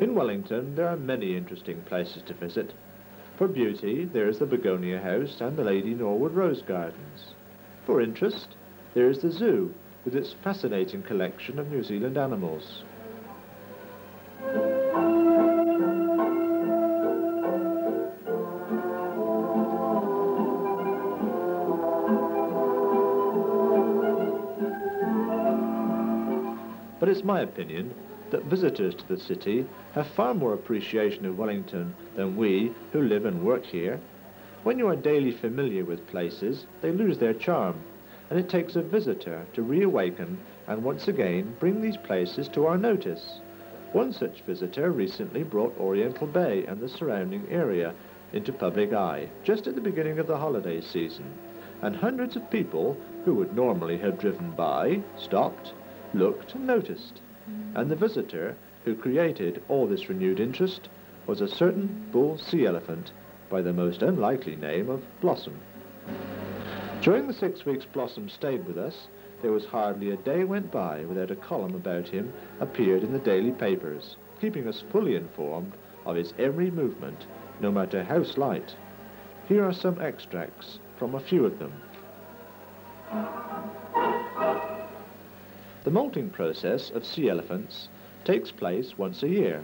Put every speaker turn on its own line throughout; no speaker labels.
In Wellington, there are many interesting places to visit. For beauty, there is the Begonia House and the Lady Norwood Rose Gardens. For interest, there is the zoo, with its fascinating collection of New Zealand animals. But it's my opinion that visitors to the city have far more appreciation of Wellington than we who live and work here. When you are daily familiar with places, they lose their charm, and it takes a visitor to reawaken and once again bring these places to our notice. One such visitor recently brought Oriental Bay and the surrounding area into public eye, just at the beginning of the holiday season, and hundreds of people who would normally have driven by stopped, looked and noticed. And the visitor who created all this renewed interest was a certain bull sea elephant by the most unlikely name of Blossom. During the 6 weeks Blossom stayed with us, there was hardly a day went by without a column about him appeared in the daily papers, keeping us fully informed of his every movement, no matter how slight. Here are some extracts from a few of them. The molting process of sea elephants takes place once a year,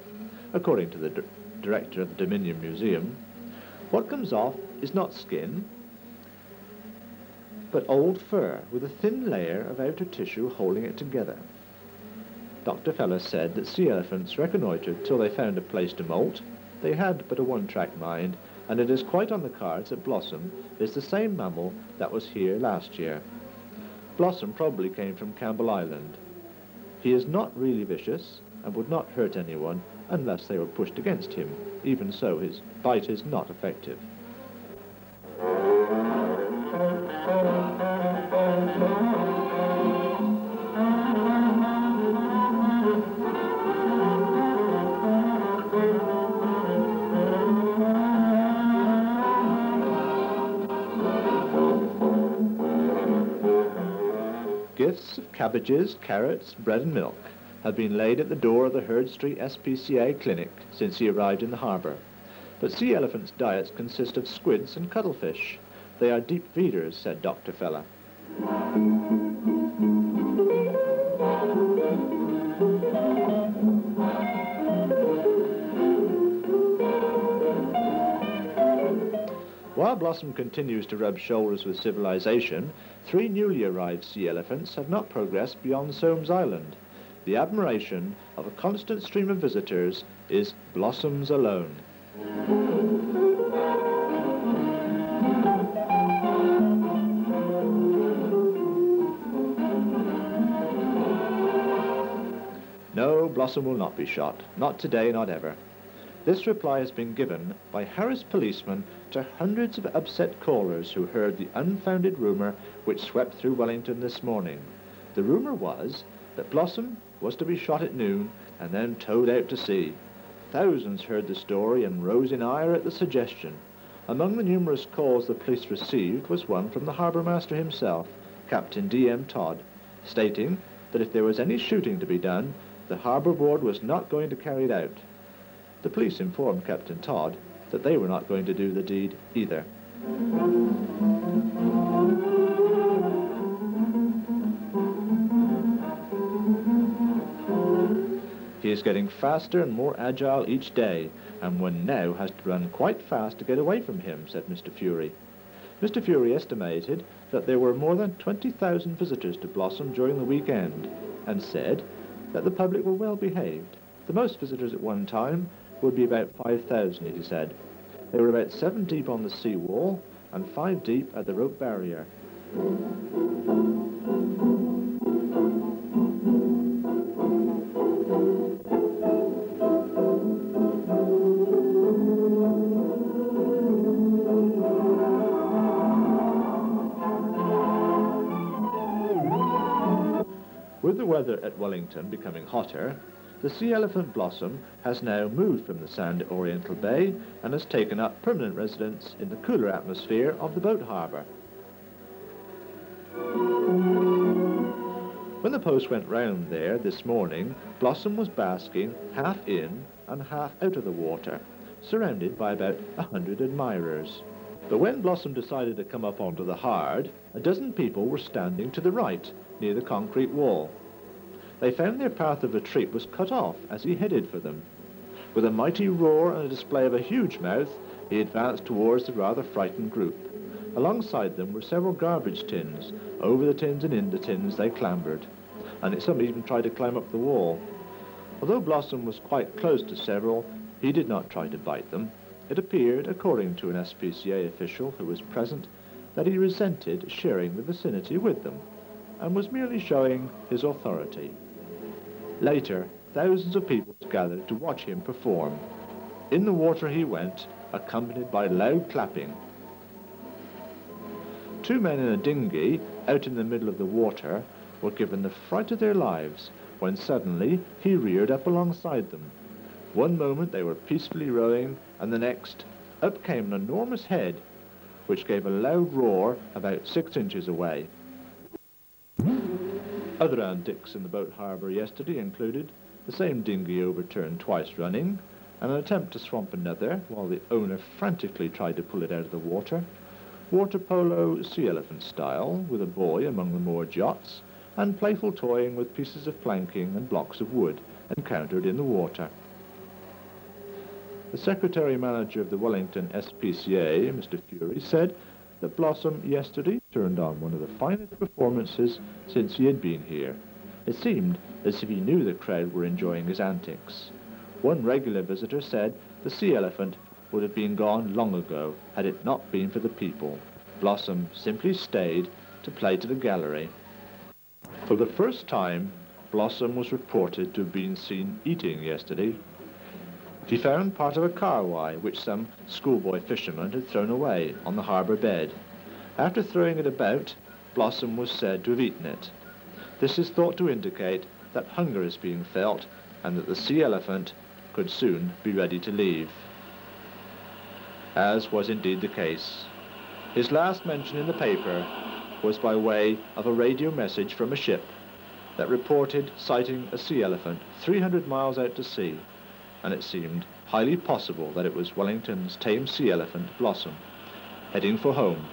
according to the director of the Dominion Museum. What comes off is not skin, but old fur with a thin layer of outer tissue holding it together. Dr. Feller said that sea elephants reconnoitred till they found a place to molt. They had but a one-track mind, and it is quite on the cards that Blossom is the same mammal that was here last year. Blossom probably came from Campbell Island. He is not really vicious and would not hurt anyone unless they were pushed against him. Even so, his bite is not effective. Gifts of cabbages, carrots, bread and milk have been laid at the door of the Herd Street SPCA clinic since he arrived in the harbour. But sea elephants' diets consist of squids and cuttlefish. They are deep feeders, said Dr. Feller. While Blossom continues to rub shoulders with civilization, 3 newly arrived sea elephants have not progressed beyond Soames Island. The admiration of a constant stream of visitors is Blossom's alone. No, Blossom will not be shot. Not today, not ever. This reply has been given by harassed policemen to hundreds of upset callers who heard the unfounded rumour which swept through Wellington this morning. The rumour was that Blossom was to be shot at noon and then towed out to sea. Thousands heard the story and rose in ire at the suggestion. Among the numerous calls the police received was one from the harbour master himself, Captain D.M. Todd, stating that if there was any shooting to be done, the harbour board was not going to carry it out. The police informed Captain Todd that they were not going to do the deed either. He is getting faster and more agile each day, and one now has to run quite fast to get away from him, said Mr. Fury. Mr. Fury estimated that there were more than 20,000 visitors to Blossom during the weekend, and said that the public were well behaved. The most visitors at one time would be about 5,000, he said. They were about 7 deep on the seawall and 5 deep at the rope barrier. With the weather at Wellington becoming hotter, the sea elephant Blossom has now moved from the sand at Oriental Bay and has taken up permanent residence in the cooler atmosphere of the boat harbour. When the post went round there this morning, Blossom was basking half in and half out of the water, surrounded by about 100 admirers. But when Blossom decided to come up onto the hard, a dozen people were standing to the right, near the concrete wall. They found their path of retreat was cut off as he headed for them. With a mighty roar and a display of a huge mouth, he advanced towards the rather frightened group. Alongside them were several garbage tins. Over the tins and in the tins they clambered, and some even tried to climb up the wall. Although Blossom was quite close to several, he did not try to bite them. It appeared, according to an SPCA official who was present, that he resented sharing the vicinity with them, and was merely showing his authority. Later, thousands of people gathered to watch him perform. In the water he went, accompanied by loud clapping. Two men in a dinghy, out in the middle of the water, were given the fright of their lives when suddenly he reared up alongside them. One moment they were peacefully rowing, and the next, up came an enormous head, which gave a loud roar about 6 inches away. Other antics in the boat harbour yesterday included the same dinghy overturned twice running, and an attempt to swamp another while the owner frantically tried to pull it out of the water, water polo sea elephant style with a boy among the moored yachts, and playful toying with pieces of planking and blocks of wood encountered in the water. The Secretary-Manager of the Wellington SPCA, Mr. Fury, said that Blossom yesterday turned on one of the finest performances since he had been here. It seemed as if he knew the crowd were enjoying his antics. One regular visitor said the sea elephant would have been gone long ago had it not been for the people. Blossom simply stayed to play to the gallery. For the first time, Blossom was reported to have been seen eating yesterday. He found part of a carwai which some schoolboy fishermen had thrown away on the harbour bed. After throwing it about, Blossom was said to have eaten it. This is thought to indicate that hunger is being felt and that the sea elephant could soon be ready to leave, as was indeed the case. His last mention in the paper was by way of a radio message from a ship that reported sighting a sea elephant 300 miles out to sea, and it seemed highly possible that it was Wellington's tame sea elephant, Blossom, heading for home.